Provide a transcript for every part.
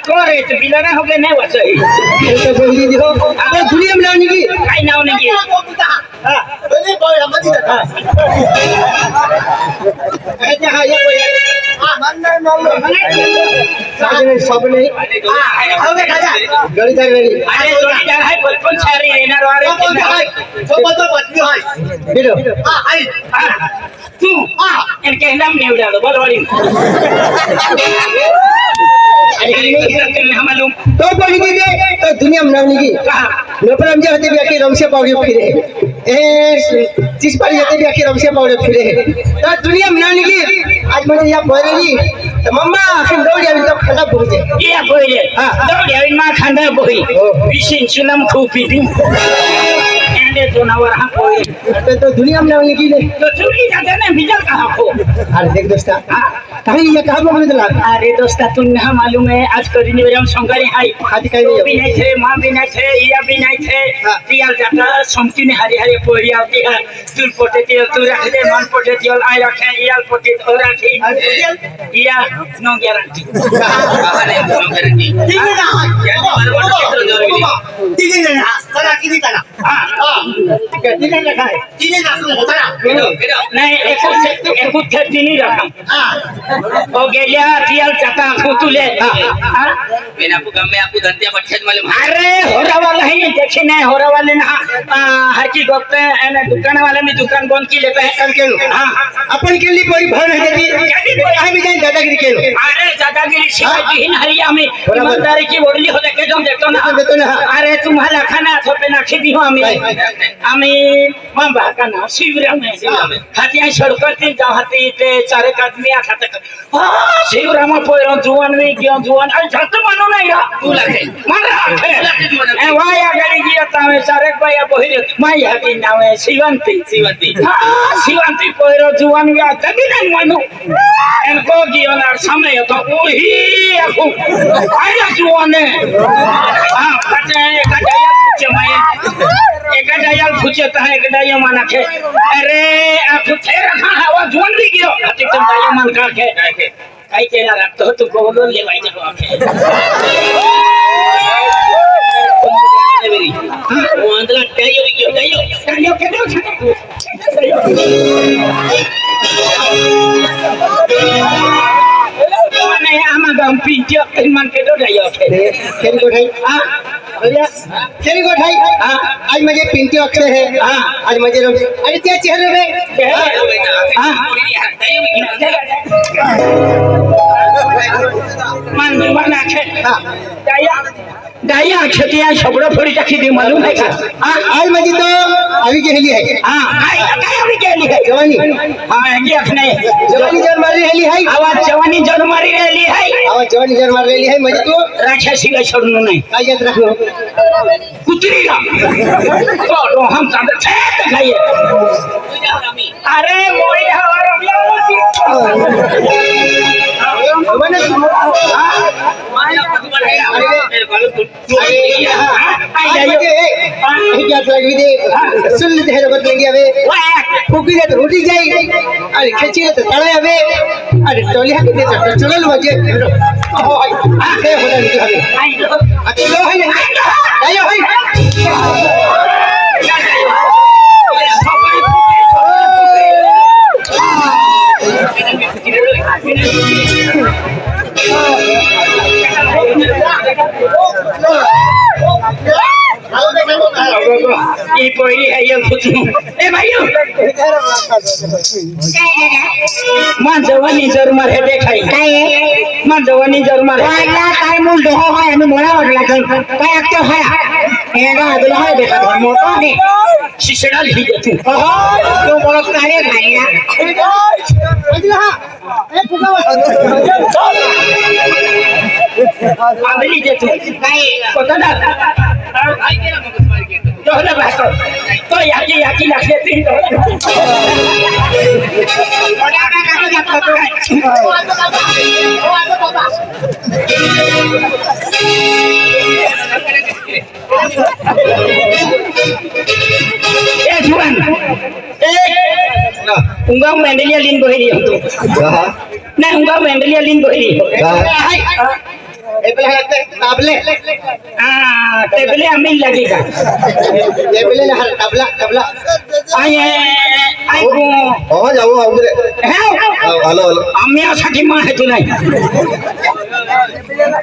करे तो बिलाना हो गए नहीं वैसे तो बोली दियो अरे दुनिया में लाने की काई ना होने की हां बोले कोई हम नहीं था ऐसे हां ये कोई हां मन नहीं सब नहीं हो गया राजा गड़ी जा रही अरे जोड़ी जा है बचपन सारी रहना वाले सब तो बच्ची है बिलो हां आई तू इनके नाम नहीं उड़ा दो बोल वाली मालूम तो बोली दे तो दुनिया में नाम की नोपराम जी होते भी रमसे पाउडे फिरे ए जिस पर जाते भी रमसे पाउडे फिरे तो दुनिया में नाम की आज मुझे यहाँ बोलेगी तो मम्मा फिर दौड़ जाए तो खंडा बोले ये बोले हां दौड़ जाए मां खंडा बोई विशिन सुनम खूबी दी एंडे तो नवर हां बोले तो दुनिया में नाम की ले तो चुरी जाते ने बिजल कहां को अरे देख दोस्ता कहीं ये कहां बोले तो अरे दोस्ता तुमने मालूम है आज करी मेरे हम संगारी हाई आज कहीं नहीं भी नहीं थे मां भी नहीं थे या भी नहीं थे तियाल जाता समती ने हरी हरी पोरी आती है तुल पोटे तिल तू रख दे मन पोटे तिल आई रखे याल पोटे और रखी या नो गारंटी अरे नो गारंटी ठीक है ना ठीक है ना सारा की नहीं तना हां ठीक है ना ठीक है ना होता ना नहीं एक नहीं रखा हां ओ गेलिया तियाल जाता खुतुले हां मैंने आपको गम में आपको धंतिया बच्चन मालूम अरे होरा वाला ही देखी नहीं होरा वाले ना हर की गोपते एने दुकान वाले ने दुकान बंद की लेते हैं कल के हां अपन के लिए बड़ी भान है दी कहीं भी जाए दादागिरी के अरे दादागिरी शिवाजी हिन हरिया में ईमानदारी की बोली हो देखे तुम देखो ना अरे तुम्हारा खाना थोपे ना खिदी हो हमें मां बाका ना शिवरा में हतिया सड़कती जाहती ते चारे आदमी खाते शिवरा में पोरो जुवान में क्यों जुवान अरे झट मानो नहीं रा तू लगे मारा ए वाया गरी गया तावे चारे पाया बहिर माई हती नावे शिवंती हां शिवंती पोरो जुवान गया तभी नहीं मानो इनको गियो ना समय तो वही आखो आया जुवान हां पचे गजाया पूछे माई एक डायल पूछता है एक डायल माना के अरे आप थे रखा हवा जुवान भी गियो हती तुम डायल मान का के काई केला रखतो तू गोलो ले भाई जब आके मेरी वो अंदर डायो के दो नहीं आमा गम पिंजो मन के दो डायो के खेरी गोठाई हां भैया खेरी गोठाई हां आज मुझे पिंटी अक्षर है हां आज मुझे अरे क्या चेहरे में हां मान जुबान आखे हां डाया खेतिया छबड़ो फोड़ी रखी दे मालूम है हां आज मुझे तो अभी के लिए है हां अभी के लिए है जवानी हां ये अपने जवानी जन मारी रही है आवाज जवानी जन मारी रही है आवाज जवानी जन मारी रही है मुझे तो राक्षसी का छोड़नो नहीं आज याद रखो कुतरी का तो हम सामने छेद खाइए अरे मोई हवा रबिया मैंने सुन लेते हैं बदलेंगे अबे फूकी दे तो रोटी जाए अरे खींची दे तो तड़े अबे अरे टोली है कितने चक्कर चलो लो बजे आके होना नहीं हमें अकेलो है नहीं आयो है ये पोरी है ये कुछ ए भाइयों मान जवानी जरूर मार है देखाई काय मान जवानी जरूर मार वाला काय मूल दोहो है हमें मोड़ा वाला काय तो है एगा अदला है देखा मोटा है शिशड़ा ली जाती तो बड़ा काले खाएगा अदला ए फुका आंधली जाती काय पता ना आई के ना मगज मार के तो ना बात तो याकी लगे तीन तो बड़ा का काहे जाता तो ए जुआन उंगा मेंडलिया लिन बोहिरी हम तो ना उंगा मेंडलिया लिन बोहिरी टेबल हलते ताबले टेबले हमें लगेगा टेबले ना तबला तबला आए आए को हो जाओ हमरे है हेलो हेलो हमें आशा की माँ है तू नहीं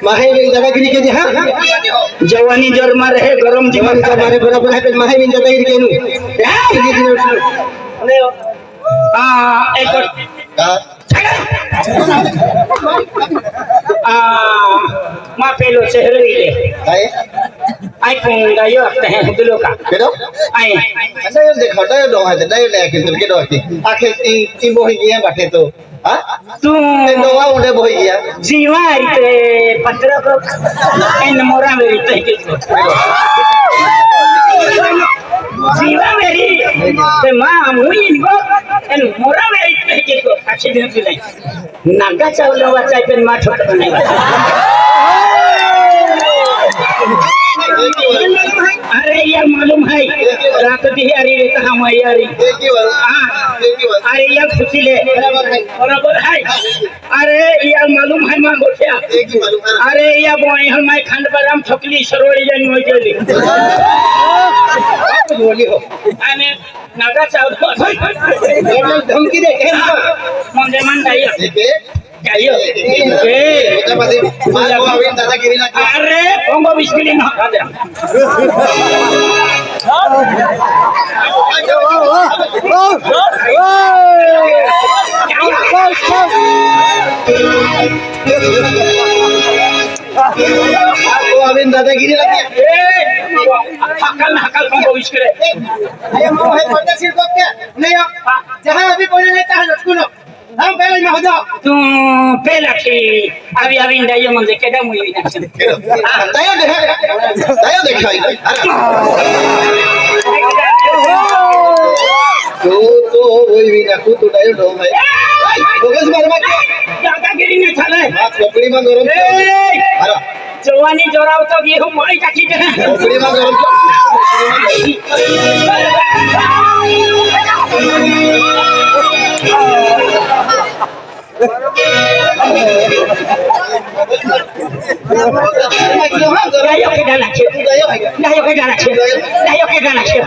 माहे में दादागिरी के हां जवानी जोर मारे है गरम जीवन का मारे बराबर है माहे में दादागिरी के नु एक माँ पेलो शहर ले काय आई पंगा यो लगते हैं हुदलो का केडो आई ada yang dekada dong ada dai le ke ke do ki akhe ti bohi gya bate to ha तू to wa unde bohi gya जीवा इतने पत्र को इन मोरा मेरी तहके जीवा मेरी ते माँ मुई इनको इन मोरा मेरी तहके को अच्छी दिन से नहीं नागा चावल बच्चा पे माँ छोटा नहीं अरे यार मालूम है रात दिहाड़ी रहता हम यारी अरे यार खुशी ले बराबर है अरे यार मालूम है मां गोठिया अरे यार बोई हम मैं खंड बदाम ठोकली सरोड़ी जानी हो जल्दी बोली हो अने नागा चावल धमकी दे मंदे मन जाइए देखे जाइए होता बात मां को अभी दादागिरी ना अरे पोंगो बिस्किट ना खा दे आपको अभी दादागिरी लगी हकल पोंगो बिस्किट अरे मां है पर्दा सिर को क्या नहीं हो जहां अभी बोलने लेता है लटकुनो हम पहले में हो जाओ तू पहला थी अभी अभी इंडिया मंजे केडा मुई ना दया देखाई तो वही भी ना तू दया दो भाई फोकस मार मत दादागिरी में चले हां खोपड़ी में गरम अरे जवानी जोराव तो गेहूं मोई काटी दे खोपड़ी में गरम Dayo ke dalam siu. Dayo ke dalam siu. Dayo ke dalam siu.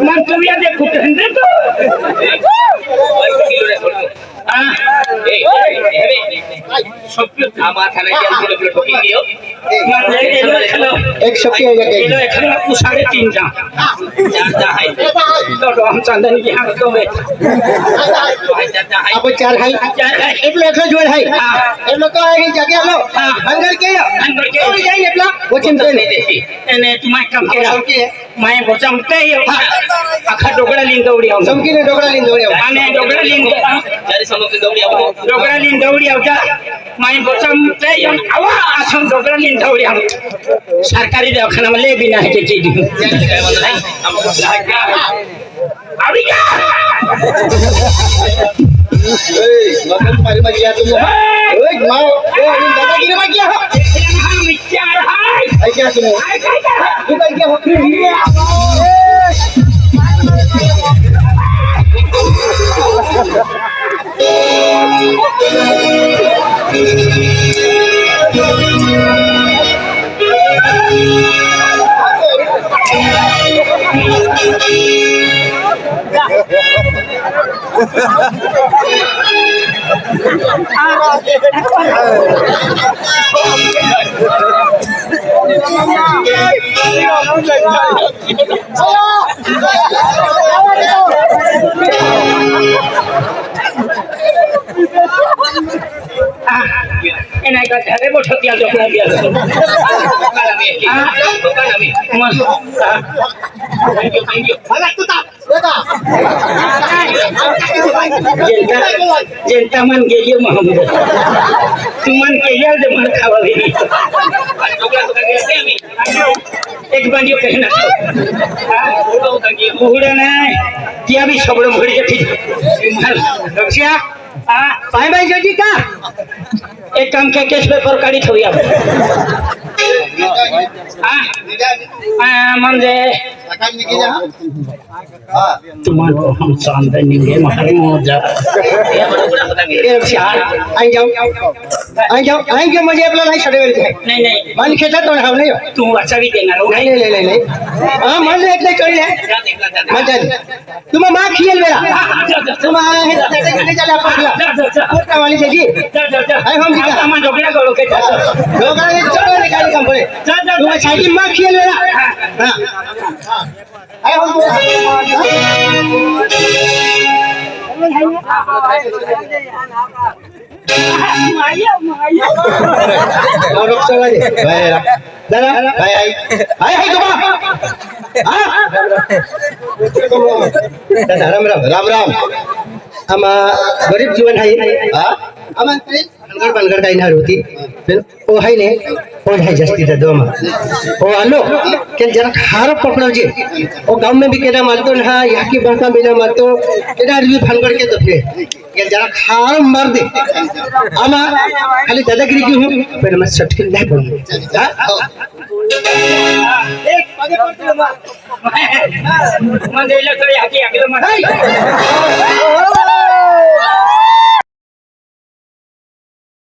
Mantulia de Cutendito. আমার থানায় গিয়ে কিলো ঠকিয়ে দিও एक शक्ति हो जाएगी किलो एक ना तू 3.5 जा जाता है तो हम चंदन की हम तो में जाता है आप चार खाई एक लोग एक जोड़ है एक लोग का है जगह लो अंदर के और जाइए अपना वो चिंता नहीं देती ने तुम्हारे कम के समकी है मैं बोचमते ही आखा डोगड़ा लिंग दौड़ी आऊं समकी ने डोगरा लिंद दौड़े माने डोगड़ा लिंग चारी समोसे दौड़ी आओ डोगड़ा लिंग दौड़ी आऊं मैं बोचमते ही आवा असम डोगड़ा लिंग दौड़ी आऊं सरकारी दवाखाना में ले बिना है के चीज अभी क्या मतलब तुम्हारी मत किया तुम ओए मां ओ अभी दादागिरी मत किया विचार है ऐ क्या तुम तू कर क्या हो एना का घरे बोठतिया जोखला दिया थैंक यू अरे तू ता बेटा जनता मन गेलियो महमूद तू मन केलिया जे मन खावा भी आणि डोक्यात होता गेला ते आम्ही एक बांडियो कहना पुढं होता की उघडं नाही ती आम्ही सगळं भरी ठीक लक्ष्या पाय बाई जजी का एक काम के केस पेपर काढी ठेवूया म्हणजे तुम्हाला हम चांदा निघे मारे मोजा हे बरोबर होता की ए रक्षा आई जाओ म्हणजे आपला नाही सडेवेल आहे नाही नाही मान खेचा तो हाव नाही तू वाचावी देणार हो नाही नाही नाही नाही हां मान एकदा कळले मजा तुम्हा मा खियल बेला तुम्हा हे त्याच्याकडे चला आपला कोटा वाली जजी आम्हा डोक्याला कळू के लोकांना चढवणे काय काम पडे तुम्हा छाती मा खियल बेला हां आय हो राम राम आम्हा गरीब जीवन आहे आम्हा भानगड काही नाही होती ओ है ने ओ है जस्ती दा दोमा ओ आलो के जरा खारो पकड़ो जी ओ गांव में भी केना मारतो ना यहाँ की बड़का बिना मारतो केना भी भानगड के तो फिर ये जरा खारो मार दे आमा खाली दादागिरी की हूं पर मैं सटकिल नहीं पड़ूंगा एक आगे पड़ते मन देला तो आगे आगे मन